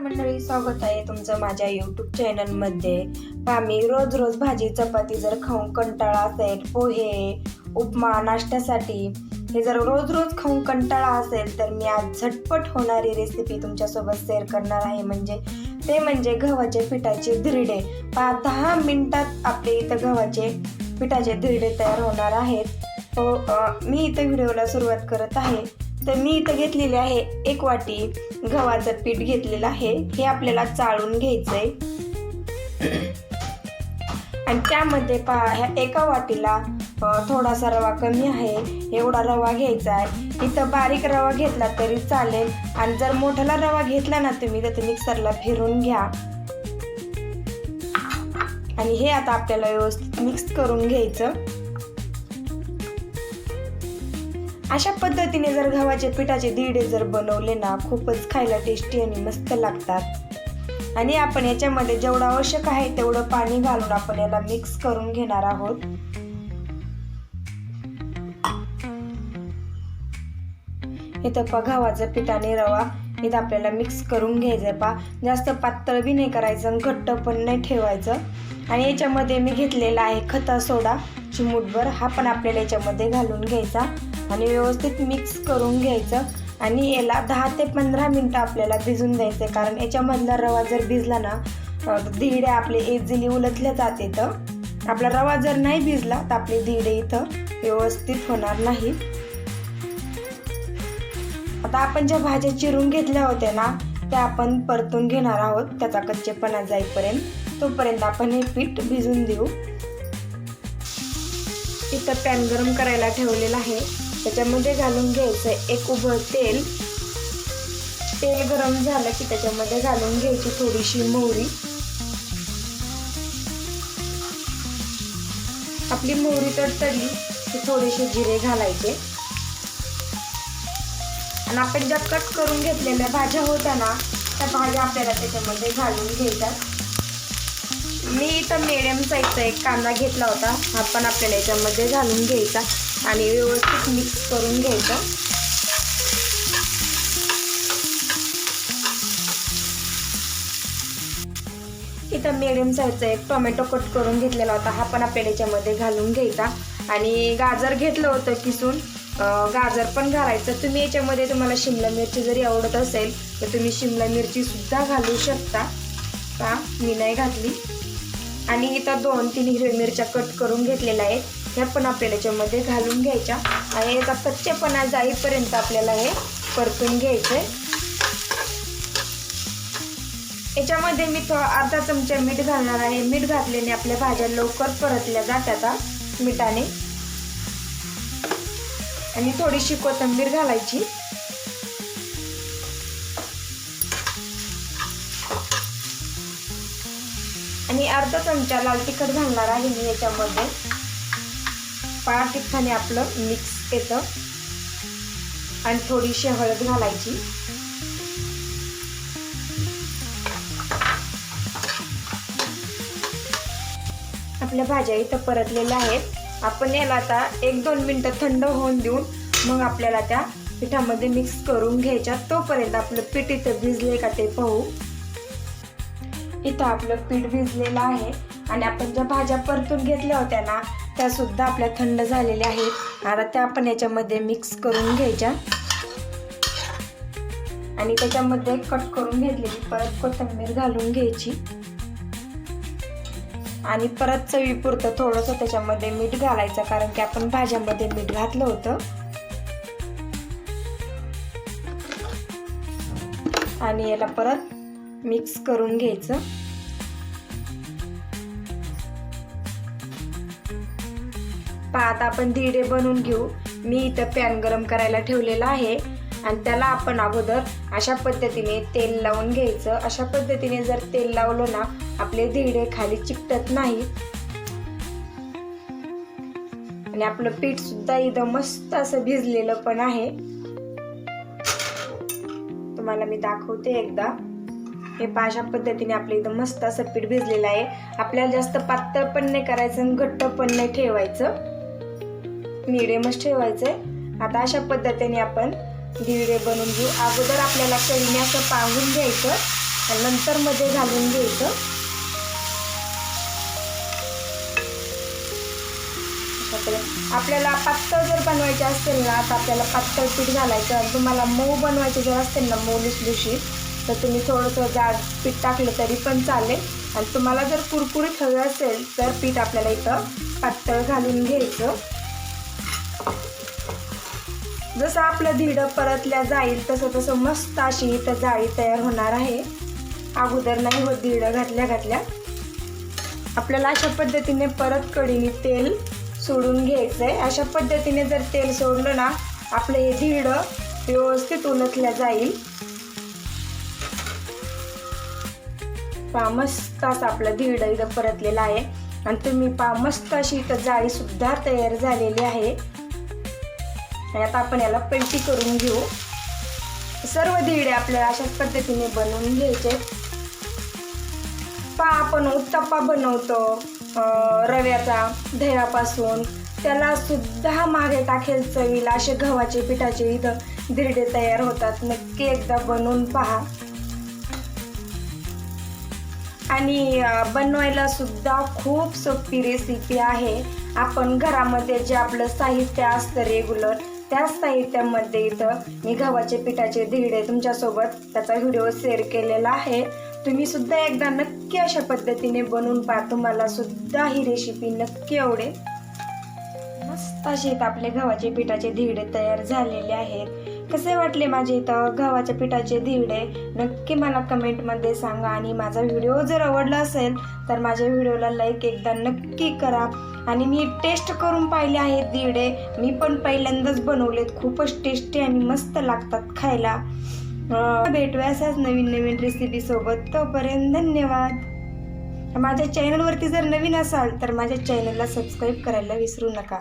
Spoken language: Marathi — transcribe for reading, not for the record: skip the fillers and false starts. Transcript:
मंडळी, स्वागत आहे तुमचं माझ्या यूट्यूब चॅनलमध्ये. मी रोज भाजी चपाती जर खाऊन कंटाळा असेल, पोहे उपमा नाश्त्यासाठी हे जर रोज खाऊन कंटाळा असेल तर मी आज झटपट होणारी रेसिपी तुमच्यासोबत शेअर करणार आहे. म्हणजे गव्हाचे पिठाचे धिरडे. 10 मिनिटात आपले इथं गव्हाचे पिठाचे धिरडे तयार होणार आहेत. मी इथं व्हिडिओला सुरुवात करत आहे. तर मी इथं घेतलेले आहे 1 वाटी गव्हाचं पीठ घेतलेलं आहे. हे आपल्याला चाळून घ्यायचंय आणि त्यामध्ये ह्या 1 वाटीला थोडासा रवा कमी आहे एवढा रवा घ्यायचा आहे. इथं बारीक रवा घेतला तरी चालेल आणि जर मोठाला रवा घेतला ना तुम्ही तर मिक्सरला फिरून घ्या. आणि हे आता आपल्याला व्यवस्थित मिक्स करून घ्यायचं. अशा पद्धतीने जर गव्हाचे पिठाचे धिरडे जर बनवले ना खूपच खायला टेस्टी आणि मस्त लागतात. आणि आपण याच्यामध्ये जेवढं आवश्यक आहे तेवढं पाणी घालून आपण याला मिक्स करून घेणार आहोत. इथं गव्हाचं पीठ आणि रवा इथं आपल्याला मिक्स करून घ्यायचं. जास्त पातळ बी नाही करायचं, घट्ट पण नाही ठेवायचं. आणि याच्यामध्ये मी घेतलेला आहे खता सोडा चिमूटभर, हा पण आपल्याला याच्यामध्ये घालून घ्यायचा आणि व्यवस्थित मिक्स करून घ्यायचं. आणि याला 10 ते 15 मिनिटं आपल्याला भिजून द्यायचं, कारण याच्यामधला रवा जर भिजला ना धिरडे आपले इझिली उलटले जाते. तर आपला रवा जर नाही भिजला तर आपले धिरडे इथं व्यवस्थित होणार नाही. आता आपण ज्या भाज्या चिरून घेतल्या होत्या ना त्या आपण परतून घेणार आहोत. त्याचा कच्चेपणा जाईपर्यंत, तोपर्यंत आपण हे पीठ भिजून देऊ. इथं पॅन गरम करायला ठेवलेला आहे. त्याच्यामध्ये घालून घ्यायचं 1 उभं तेल. तेल गरम झालं की त्याच्यामध्ये घालून घ्यायची थोडीशी मोहरी. आपली मोहरी तडतडली की थोडेसे जिरे घालायचे. आणि आपण ज्या कट करून घेतलेल्या भाज्या होत्या ना त्या भाज्या आपल्याला त्याच्यामध्ये घालून घ्यायच्या. मी इथं मिडियम साईजचा 1 कांदा घेतला होता, हा पण आपल्याला याच्यामध्ये घालून घ्यायचा आणि व्यवस्थित मिक्स करून घ्यायचा. इथं मिडियम साईजचा 1 टोमॅटो कट करून घेतलेला होता, हा पण आपल्याला याच्यामध्ये घालून घ्यायचा. आणि गाजर घेतलं होतं किसून, गाजर पण घालायचं. तुम्ही याच्यामध्ये तुम्हाला शिमला मिरची जरी आवडत असेल तर तुम्ही शिमला मिरची सुद्धा घालू शकता. मी नाही घातली. आणि इथं 2-3 हिरव्या मिरच्या कट करून घेतलेल्या आहेत, ह्या पण आपल्याला याच्यामध्ये घालून घ्यायच्या. आणि याचा कच्चेपणा जाईपर्यंत आपल्याला हे परतून घ्यायचंय. याच्यामध्ये मी अर्धा चमचा मीठ घालणार आहे. मीठ घातल्याने आपल्या भाज्या लवकर परतल्या जातात मिठाने. आणि थोडीशी कोथिंबीर घालायची. आणि अर्धा चमचा लाल तिखट घालणार आहे मी याच्यामध्ये. तिखटाने आपलं मिक्स येतं. आणि थोडीशी हळद घालायची. आपल्या भाज्या इथं परतलेल्या आहेत. आपण याला आता 1-2 मिनिटं थंड होऊन देऊन मग आपल्याला त्या पिठामध्ये मिक्स करून घ्यायच्या. तोपर्यंत आपलं पीठ इथं भिजले का ते पाहू. इथं आपलं पीठ भिजलेलं आहे आणि आपण ज्या भाज्या परतून घेतल्या होत्या ना त्या सुद्धा आपल्या थंड झालेल्या आहेत. आता त्या आपण याच्यामध्ये मिक्स करून घ्यायच्या. आणि त्याच्यामध्ये कट करून घेतलेली परत कोथिंबीर घालून घ्यायची. आणि परत चवीपुरतं थोडंसं त्याच्यामध्ये मीठ घालायचं, कारण की आपण भाज्यामध्ये मीठ घातलं होतं. आणि याला परत मिक्स करून घ्यायचं. आता आपण धिरडे बनवून घेऊ. मी इथं पॅन गरम करायला ठेवलेला आहे आणि त्याला आपण अगोदर अशा पद्धतीने तेल लावून घ्यायचं. अशा पद्धतीने जर तेल लावलं ना आपले धिरडे खाली चिकटत नाही. आणि आपलं पीठ सुद्धा इथं मस्त असं भिजलेलं पण आहे. तुम्हाला मी दाखवते एकदा. हे अशा पद्धतीने आपलं इथं मस्त असं पीठ भिजलेलं आहे. आपल्याला जास्त पातळ पण नाही करायचं आणि घट्ट पण नाही ठेवायचं, मिडियमच ठेवायचंय. आता अशा पद्धतीने आपण धिरडे बनवून घेऊ. अगोदर आपल्याला कढीने असं पांगून घ्यायचं आणि नंतर मध्ये घालून घ्यायचं. आपल्याला पातळ जर बनवायचे असेल ना तर आपल्याला पातळ पीठ घालायचं. आणि तुम्हाला मऊ बनवायचे जर असतील ना, मऊ लुसलुशीत, तर तुम्ही थोडंसं जाड पीठ टाकलं तरी पण चालेल. आणि तुम्हाला जर कुरकुरीत हवं असेल तर पीठ आपल्याला इथं पातळ घालून घ्यायचं. जसं आपलं धिरडं परतल्या जाईल तसं तसं मस्त अशी इथं जाळी तयार होणार आहे. अगोदर नाही होत धिरडं घातल्या आपल्याला अशा पद्धतीने परत कढईने तेल सोडून घ्यायचं आहे. अशा पद्धतीने जर तेल सोडलं ना, आपलं हे धिरडं व्यवस्थित उलटल्या जाईल. पहा मस्त असं आपलं धिरडं इथं परतलेलं आहे. आणि तुम्ही पहा मस्त अशी इथं जाळी सुद्धा तयार झालेली आहे. आणि आता आपण याला पलटी करून घेऊ. सर्व धिरडे आपल्याला अशाच पद्धतीने बनवून घ्यायचे. पहा आपण उत्तप्पा बनवतो रव्याचा, दह्यापासून, त्याला सुद्धा मागे टाकेल चवीला असे गव्हाचे पिठाचे इथं धिरडे तयार होतात. नक्की एकदा बनवून पहा. आणि बनवायला सुद्धा खूप सोपी रेसिपी आहे. आपण घरामध्ये जे आपलं साहित्य असतं रेग्युलर, त्याच साहित्यामध्ये इथं मी गव्हाचे पिठाचे धिरडे तुमच्यासोबत त्याचा व्हिडिओ शेअर केलेला आहे. तुम्ही सुद्धा एकदा नक्की अशा पद्धतीने बनवून पहा. तुम्हाला सुद्धा ही रेसिपी नक्की आवडेल. मस्त असे इथं आपले गव्हाचे पिठाचे धिरडे तयार झालेले आहेत. कसे वाटले माझे इथं गव्हाच्या पिठाचे धिरडे नक्की मला कमेंटमध्ये सांगा. आणि माझा व्हिडिओ जर आवडला असेल तर माझ्या व्हिडिओला लाईक एकदा नक्की करा. आणि मी टेस्ट करून पाहिले आहेत धिरडे, मी पण पहिल्यांदाच बनवलेत. खूपच टेस्टी आणि मस्त लागतात खायला. भेटूया असाच नवीन नवीन रेसिपी सोबत. तोपर्यंत धन्यवाद. माझ्या चॅनलवरती जर नवीन असाल तर माझ्या चॅनलला सबस्क्राईब करायला विसरू नका.